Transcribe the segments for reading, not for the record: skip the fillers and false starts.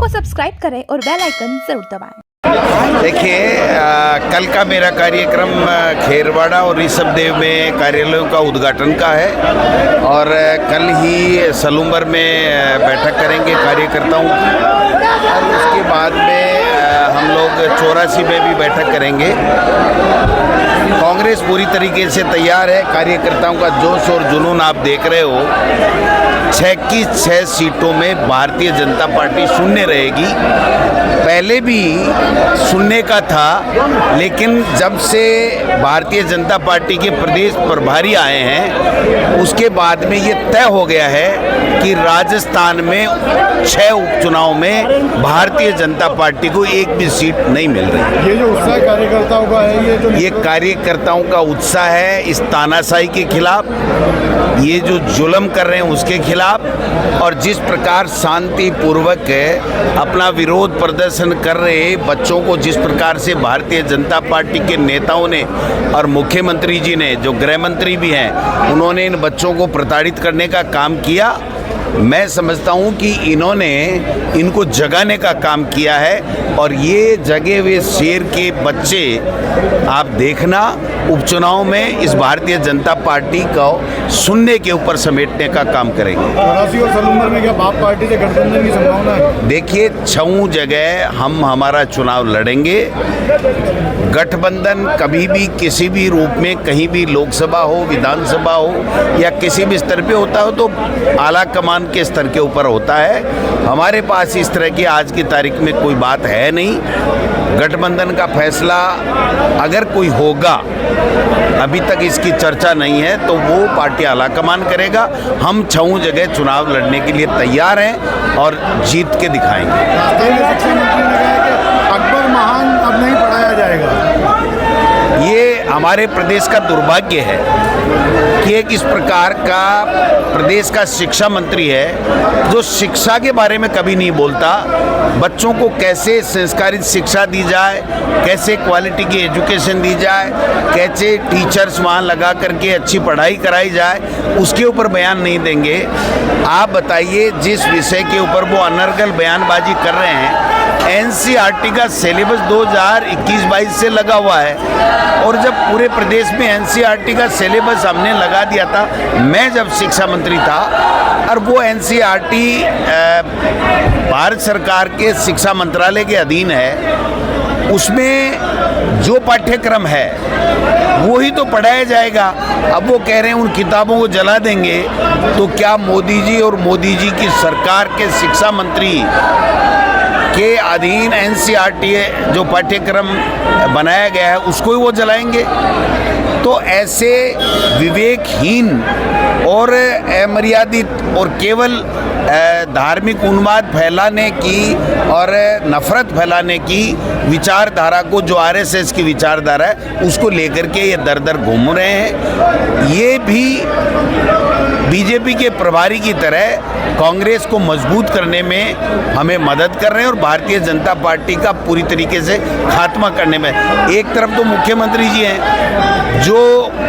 को सब्सक्राइब करें और बेल आइकन जरूर दबाएं। देखिए, कल का मेरा कार्यक्रम खेरवाड़ा और ऋषभदेव में कार्यालयों का उद्घाटन का है और कल ही सलूम्बर में बैठक करेंगे कार्यकर्ताओं की और उसके बाद में हम लोग 84 में भी बैठक करेंगे। कांग्रेस पूरी तरीके से तैयार है। कार्यकर्ताओं का जोश और जुनून आप देख रहे हो। 6 की 6 सीटों में भारतीय जनता पार्टी शून्य रहेगी। पहले भी सुनने का था, लेकिन जब से भारतीय जनता पार्टी के प्रदेश प्रभारी आए हैं उसके बाद में ये तय हो गया है कि राजस्थान में 6 उपचुनाव में भारतीय जनता पार्टी को एक भी सीट नहीं मिल रही। ये जो उत्साह कार्यकर्ताओं का है, ये कार्यकर्ताओं का उत्साह है इस तानाशाही के खिलाफ, ये जो जुल्म कर रहे हैं उसके खिलाफ, और जिस प्रकार शांतिपूर्वक अपना विरोध प्रदर्शन कर रहे बच्चों को जिस प्रकार से भारतीय जनता पार्टी के नेताओं ने और मुख्यमंत्री जी ने, जो गृह मंत्री भी हैं, उन्होंने इन बच्चों को प्रताड़ित करने का काम किया। मैं समझता हूं कि इन्होंने इनको जगाने का काम किया है और ये जगे हुए शेर के बच्चे आप देखना उपचुनाव में इस भारतीय जनता पार्टी को सुनने के ऊपर समेटने का काम करेंगे। वाराणसी और सलूम्बर में क्या बाप पार्टी से गठबंधन की संभावना है? देखिए, 6 जगह हम हमारा चुनाव लड़ेंगे। गठबंधन कभी भी किसी भी रूप में कहीं भी लोकसभा हो, विधानसभा हो या किसी भी स्तर पे होता हो तो आला कमान के स्तर के ऊपर होता है। हमारे पास इस तरह की आज की तारीख में कोई बात है नहीं। गठबंधन का फैसला अगर कोई होगा, अभी तक इसकी चर्चा नहीं है, तो वो पार्टी आला कमान करेगा। हम 6 जगह चुनाव लड़ने के लिए तैयार हैं और जीत के दिखाएंगे। शिक्षा मंत्री ने कहा कि अकबर महान अब नहीं पढ़ाया जाएगा। ये हमारे प्रदेश का दुर्भाग्य है कि एक इस प्रकार का प्रदेश का शिक्षा मंत्री है जो शिक्षा के बारे में कभी नहीं बोलता। बच्चों को कैसे संस्कारित शिक्षा दी जाए, कैसे क्वालिटी की एजुकेशन दी जाए, कैसे टीचर्स वहाँ लगा करके अच्छी पढ़ाई कराई जाए, उसके ऊपर बयान नहीं देंगे। आप बताइए, जिस विषय के ऊपर वो अनर्गल बयानबाजी कर रहे हैं, एनसीईआरटी का सिलेबस 2021-22 से लगा हुआ है और जब पूरे प्रदेश में एनसीईआरटी का सिलेबस हमने लगा दिया था, मैं जब शिक्षा मंत्री था, और वो एनसीईआरटी भारत सरकार के शिक्षा मंत्रालय के अधीन है, उसमें जो पाठ्यक्रम है वो ही तो पढ़ाया जाएगा। अब वो कह रहे हैं उन किताबों को जला देंगे, तो क्या मोदी जी और मोदी जी की सरकार के शिक्षा मंत्री के अधीन एनसीईआरटी जो पाठ्यक्रम बनाया गया है उसको ही वो जलाएंगे? तो ऐसे विवेकहीन और अमर्यादित और केवल धार्मिक उन्माद फैलाने की और नफरत फैलाने की विचारधारा को, जो आरएसएस की विचारधारा है, उसको लेकर के ये दर दर घूम रहे हैं। ये भी बीजेपी के प्रभारी की तरह कांग्रेस को मजबूत करने में हमें मदद कर रहे हैं और भारतीय जनता पार्टी का पूरी तरीके से खात्मा करने में। एक तरफ तो मुख्यमंत्री जी हैं जो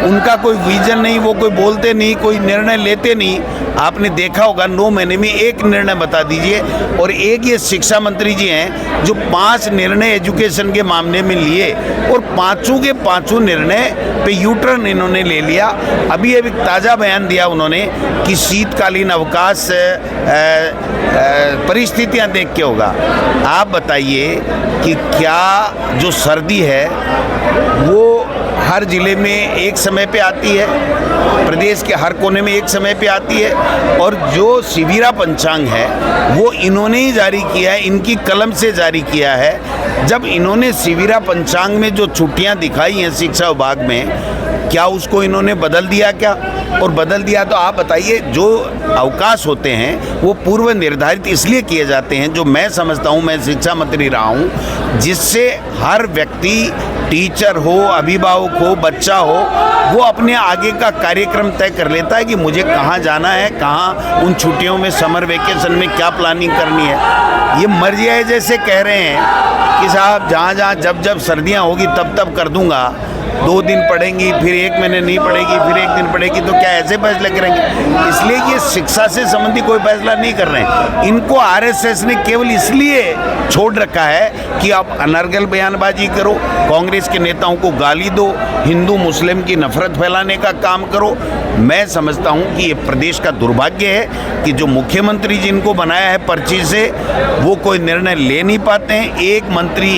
उनका कोई विजन नहीं, वो कोई बोलते नहीं, कोई निर्णय लेते नहीं। आपने देखा होगा 9 महीने में एक निर्णय बता दीजिए। और एक ये शिक्षा मंत्री जी हैं जो 5 निर्णय एजुकेशन के मामले में लिए और 5 के 5 निर्णय पे यूटर्न इन्होंने ले लिया। अभी एक ताज़ा बयान दिया उन्होंने कि शीतकालीन अवकाश परिस्थितियां देख के होगा। आप बताइए कि क्या जो सर्दी है वो हर जिले में एक समय पे आती है, प्रदेश के हर कोने में एक समय पे आती है, और जो शिविरा पंचांग है वो इन्होंने ही जारी किया है, इनकी कलम से जारी किया है। जब इन्होंने शिविरा पंचांग में जो छुट्टियां दिखाई हैं शिक्षा विभाग में, क्या उसको इन्होंने बदल दिया क्या? और बदल दिया तो आप बताइए, जो अवकाश होते हैं वो पूर्व निर्धारित इसलिए किए जाते हैं, जो मैं समझता हूँ, मैं शिक्षा मंत्री रहा हूँ, जिससे हर व्यक्ति, टीचर हो, अभिभावक हो, बच्चा हो, वो अपने आगे का कार्यक्रम तय कर लेता है कि मुझे कहाँ जाना है, कहाँ उन छुट्टियों में, समर वेकेशन में क्या प्लानिंग करनी है। ये मर्जी है जैसे कह रहे हैं कि साहब जहाँ जहाँ जब जब सर्दियाँ होगी तब तब कर दूंगा। 2 दिन पढ़ेंगी, फिर 1 महीने नहीं पढ़ेगी, फिर 1 दिन पढ़ेगी, तो क्या ऐसे फैसले करेंगे? इसलिए ये शिक्षा से संबंधी कोई फैसला नहीं कर रहे हैं। इनको आरएसएस ने केवल इसलिए छोड़ रखा है कि आप अनर्गल बयानबाजी करो, कांग्रेस के नेताओं को गाली दो, हिंदू मुस्लिम की नफरत फैलाने का काम करो। मैं समझता हूं कि ये प्रदेश का दुर्भाग्य है कि जो मुख्यमंत्री जिनको बनाया है पर्ची से, वो कोई निर्णय ले नहीं पाते हैं। एक मंत्री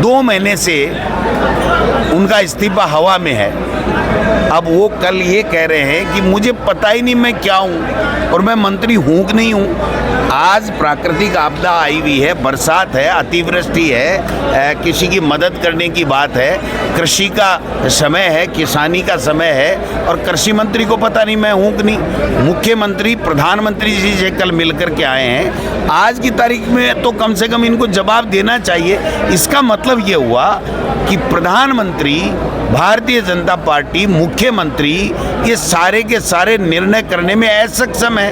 2 महीने से उनका इस्तीफा हवा में है। अब वो कल ये कह रहे हैं कि मुझे पता ही नहीं मैं क्या हूँ और मैं मंत्री हूँ कि नहीं हूँ। आज प्राकृतिक आपदा आई हुई है, बरसात है, अतिवृष्टि है, किसी की मदद करने की बात है, कृषि का समय है, किसानी का समय है, और कृषि मंत्री को पता नहीं मैं हूँ कि नहीं। मुख्यमंत्री प्रधानमंत्री जी से कल मिल कर के आए हैं। आज की तारीख में तो कम से कम इनको जवाब देना चाहिए। इसका मतलब ये हुआ कि प्रधानमंत्री, भारतीय जनता पार्टी, मुख्यमंत्री, ये सारे के सारे निर्णय करने में असक्षम है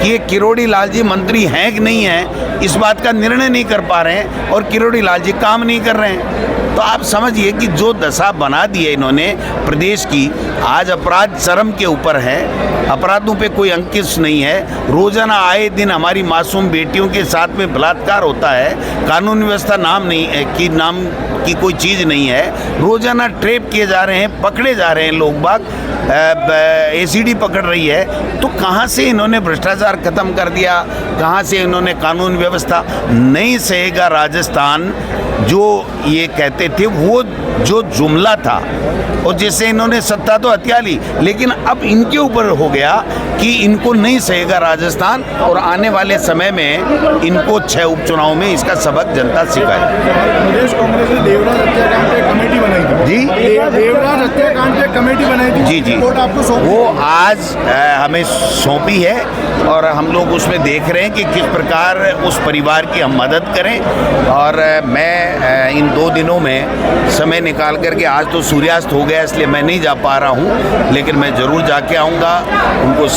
कि ये किरोड़ी लाल जी मंत्री हैं कि नहीं हैं, इस बात का निर्णय नहीं कर पा रहे हैं और किरोड़ी लाल जी काम नहीं कर रहे हैं। तो आप समझिए कि जो दशा बना दी है इन्होंने प्रदेश की, आज अपराध चरम के ऊपर है, अपराधों पे कोई अंकुश नहीं है। रोजाना आए दिन हमारी मासूम बेटियों के साथ में बलात्कार होता है, कानून व्यवस्था नाम की कोई चीज़ नहीं है। रोजाना ट्रेप किए जा रहे हैं, पकड़े जा रहे हैं लोग बाग, एसीडी पकड़ रही है। तो कहाँ से इन्होंने भ्रष्टाचार खत्म कर दिया, कहाँ से इन्होंने कानून व्यवस्था? नहीं सहेगा राजस्थान जो ये कहते थे, वो जो जुमला था, और जैसे इन्होंने सत्ता तो हथिया ली, लेकिन अब इनके ऊपर हो गया कि इनको नहीं सहेगा राजस्थान, और आने वाले समय में इनको 6 उपचुनाव में इसका सबक जनता सिखाए। प्रदेश कांग्रेस ने देवराज हत्याकांड पे कमेटी बनाई थी जी, देवराज हत्याकांड पे कमेटी बनाई थी जी जी, रिपोर्ट आपको सौंपी? वो आज हमें सौंपी है और हम लोग उसमें देख रहे हैं कि किस प्रकार उस परिवार की हम मदद करें। और मैं इन 2 दिनों में समय निकाल करके, आज तो सूर्यास्त हो गया इसलिए मैं नहीं जा पा रहा हूँ, लेकिन मैं ज़रूर जाके आऊँगा उनको